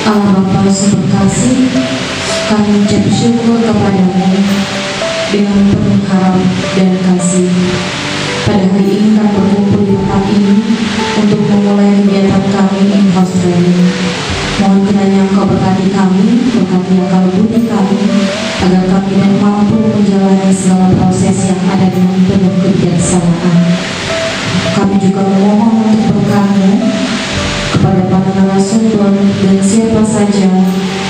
Allah Bapa super kasih, kami ucap syukur kepadamu dengan penuh harap dan kasih. Pada hari ini kami berkumpul di tempat ini untuk memulai kegiatan kami in-house training. Mohon kiranya Engkau berkati kami, berkati akal budi kami, agar kami dan mampu menjalani segala proses yang ada dengan penuh kebijaksanaan. Kami juga memohon untuk berkat-Mu kepada para narasumber dan siapa saja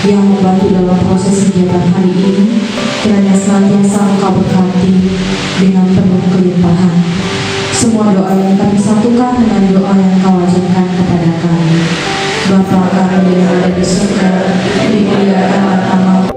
yang membantu dalam proses kegiatan hari ini, kiranya senantiasa Engkau berkati dengan penuh kelimpahan. Semua doa yang kami satukan dengan doa yang Kau ajarkan kepada kami. Bapa kami yang ada di surga, dimuliakanlah nama-Mu.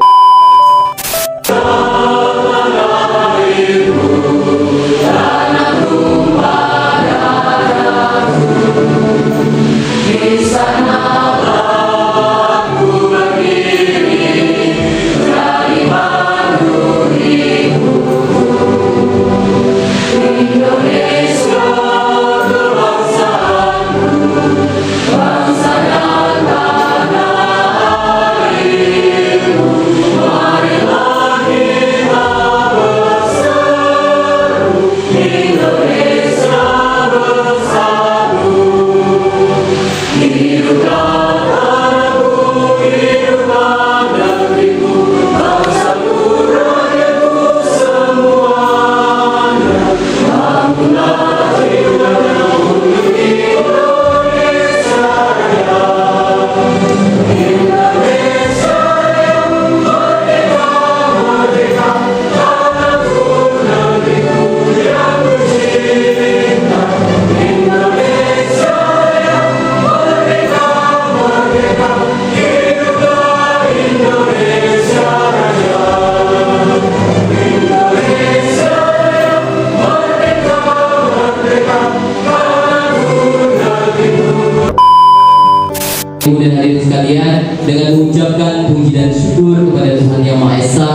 Ibu dan hadirin sekalian, dengan mengucapkan puji dan syukur kepada Tuhan Yang Maha Esa,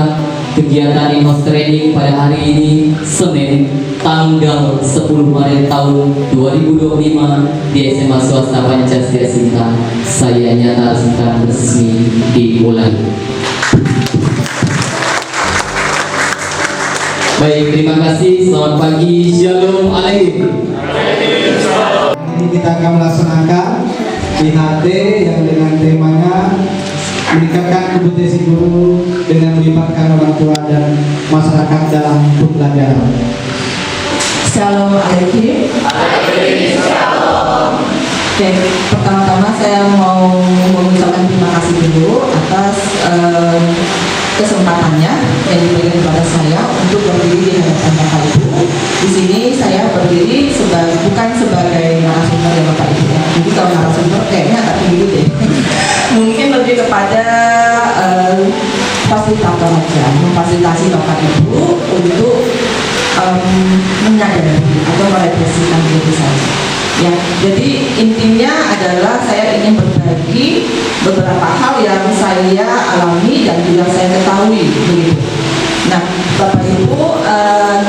kegiatan in-house training pada hari ini Senin tanggal 10 Maret tahun 2025 di SMA Swasta Pancasila Sinta, saya nyata resmikan resmi dimulai. Baik, terima kasih. Selamat pagi. Shalom alaikum. Ini kita akan melaksanakan IHT yang dengan temanya meningkatkan kompetensi guru dengan melibatkan orang tua dan masyarakat dalam pembelajaran. Shalom alaikum. Oke, pertama-tama saya mau mengucapkan terima kasih dulu atas kesempatannya yang diberikan kepada saya untuk berdiri di hadapan Bapak Ibu. Di sini saya berdiri bukan sebagai narasumber ya Bapak Ibu. Jadi kalau narasumber kayaknya agak tinggi deh. Mungkin lebih kepada fasilitator aja, memfasilitasi Bapak Ibu untuk menyadari atau merefleksikan diri saja. Ya, jadi intinya adalah saya ingin berbagi beberapa hal yang saya alami dan juga saya ketahui begitu. Nah, Bapak Ibu,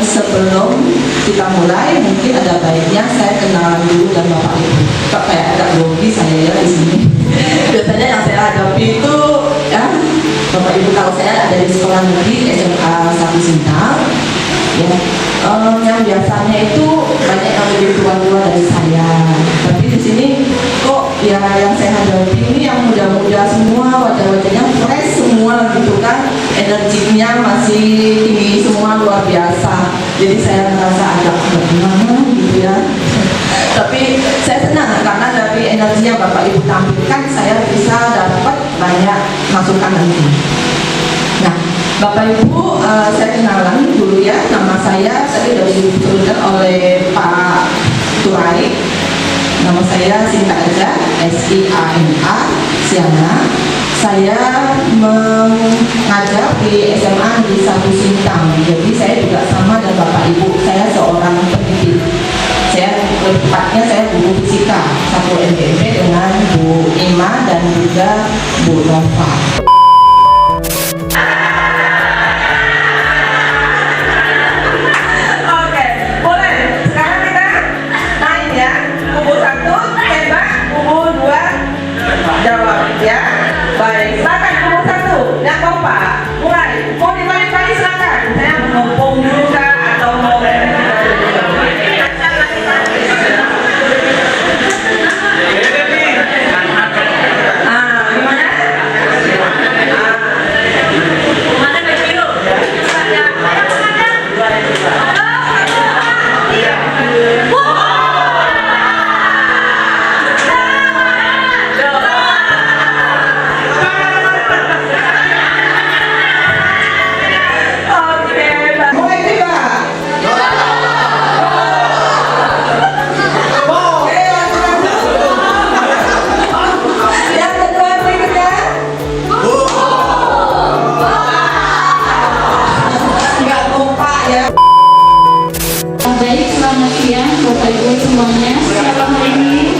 sebelum kita mulai mungkin ada baiknya saya kenalan dulu dan Bapak Ibu. Kok kayak agak grogi saya ya di sini. Biasanya yang saya hadapi itu ya, Bapak Ibu, kalau saya ada di sekolah negeri SMA 1 Sintang, ya, yang biasanya itu banyak yang lebih tua-tua dari saya. Tapi di sini kok ya yang saya hadapi ini yang muda-muda semua, wajah-wajahnya fresh semua gitu kan, energinya masih tinggi semua, luar biasa. Jadi saya merasa agak gimana gitu ya. Tapi saya senang karena dari energi yang Bapak Ibu tampilkan saya bisa dapat banyak masukan nanti. Nah, Bapak Ibu, saya kenalan dulu ya. Nama saya tadi sudah disebutkan oleh Pak Turai. Nama saya Sinta Aja, SIANA, Siana. Saya mengajar di SMA di 1 Sintang. Jadi saya juga sama dengan Bapak Ibu. Saya seorang pendidik. Tepatnya saya guru fisika 1 MPP dengan Bu Ima dan juga Bu Nova. Baik, silakan nomor 1 yang kompak. Mulai. Mau dibalik-balik silakan. Saya mengompong dulu kah atau mau Baik, selamat siang Bapak Ibu semuanya. Siapa hari ini?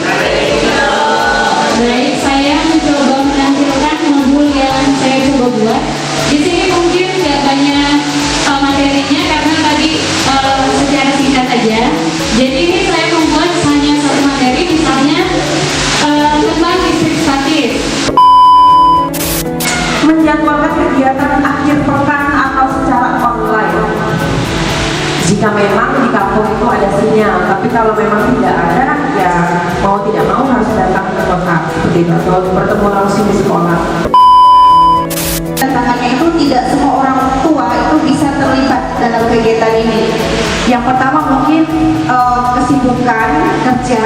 Baik, saya mencoba menampilkan modul yang saya coba buat. Di sini mungkin nggak banyak materinya karena tadi secara singkat aja. Jadi ini saya membuat hanya satu materi, misalnya tentang listrik statis. menjadwalkan kegiatan akhir pekan atau secara online? Jika memang di kampung itu ada sinyal, tapi kalau memang tidak ada, ya mau tidak mau harus datang ke kota seperti itu atau bertemu langsung di sekolah. Tantangannya itu tidak semua orang tua itu bisa terlibat dalam kegiatan ini. Yang pertama mungkin kesibukan kerja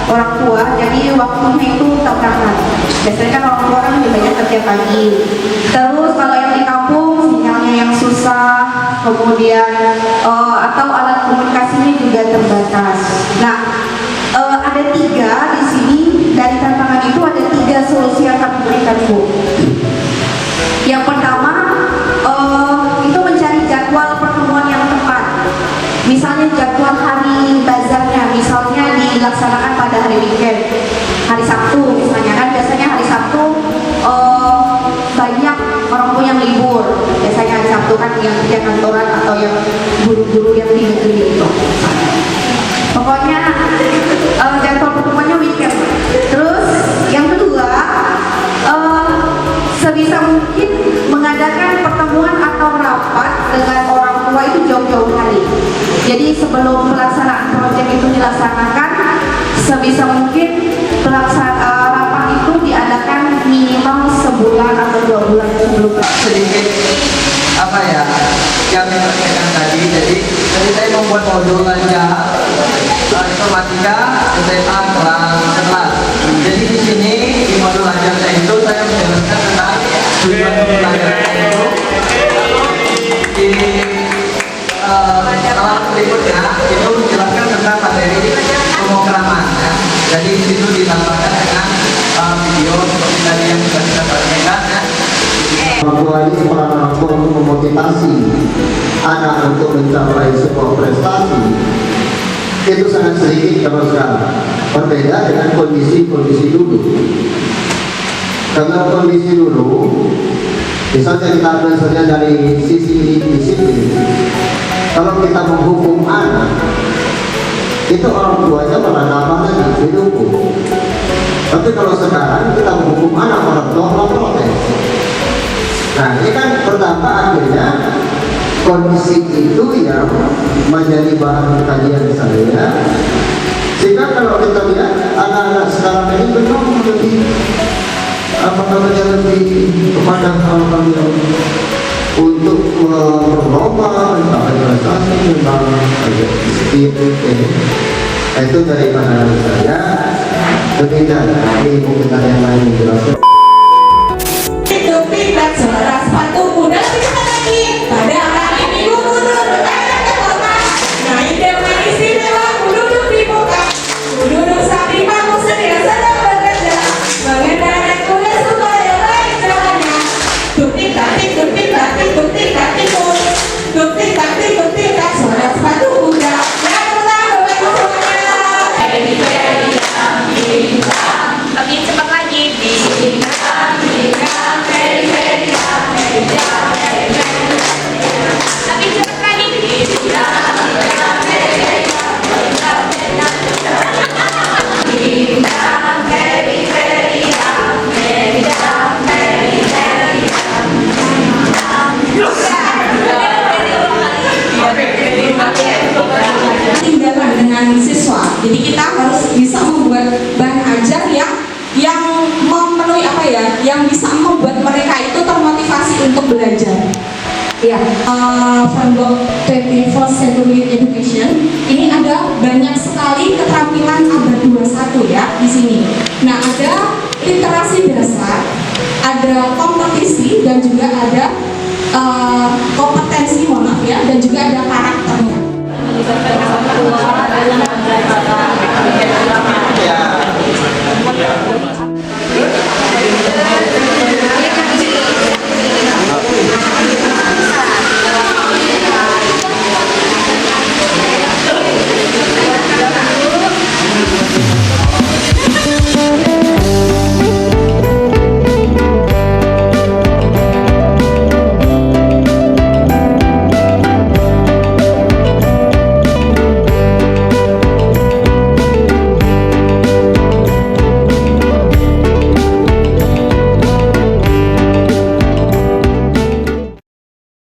orang tua, jadi waktunya itu terbatas. Biasanya kan orang tua kan lebih banyak kerja pagi. Terus kalau yang di kampung sinyalnya yang susah, kemudian atau alat komunikasinya juga terbatas. Nah, ada 3 di sini dari tantangan itu ada 3 solusi yang kami berikan, Bu. Yang pertama itu mencari jadwal pertemuan yang tepat. Misalnya jadwal hari bazarnya, misalnya dilaksanakan pada hari weekend, hari Sabtu misalnya kan biasanya hari Sabtu banyak orang tua yang libur. Biasanya hari Sabtu kan yang kerja kantoran atau yang guru-guru yang di negeri itu. Pokoknya jadwal pertemuannya weekend. Terus yang kedua sebisa mungkin mengadakan pertemuan atau rapat dengan orang tua itu jauh-jauh hari. Jadi sebelum pelaksanaan proyek itu dilaksanakan, sebisa mungkin rapat itu diadakan minimal sebulan atau 2 bulan sebelum. Sedikit apa ya yang disampaikan tadi. Jadi saya membuat modul aja informatika SMA kelas 11. Jadi di sini di modul aja saya itu saya menjelaskan tentang tujuan pembelajaran itu. Di kelas berikutnya itu menjelaskan tentang materi pemrograman. Ya. Jadi di situ ditambahkan dengan video seperti tadi yang sudah kita sampaikan. Ya. Orang tua ini peran orang tua untuk memotivasi anak untuk mencapai sebuah prestasi itu sangat sedikit kalau sekarang, berbeda dengan kondisi dulu. Karena kondisi dulu, misalnya kita ambil saja dari sisi disiplin, kalau kita menghukum anak, itu orang tuanya malah nambah lagi didukung. Tapi kalau sekarang kita menghukum anak, orang tua malah protes. Nah ini kan berdampak akhirnya kondisi itu yang menjadi bahan kajian saya. Sehingga kalau kita lihat anak-anak sekarang ini memang lebih lebih kepada hal-hal yang untuk berlomba mencapai prestasi memang agak sedikit. Itu dari pandangan saya. Demikian ini mungkin ada yang lain menjelaskan. Suara sepatu kuda bisa lagi pada hari Minggu mundur bertanya ke kota. Naik dengan istimewa duduk di muka, duduk samping bangku sedia sedang bekerja, mengendarai kuda supaya baik jalannya. Tuktik taktik tuktik taktik tuktik taktik tuktik taktik tuktik tak suara sepatu kuda yang pertama semuanya. Makin cepat lagi di Ya, framework 21st Century Education ini ada banyak sekali keterampilan abad 21 ya di sini. Nah, ada literasi dasar, ada kompetisi dan juga ada kompetensi, dan juga ada karakternya. Ya,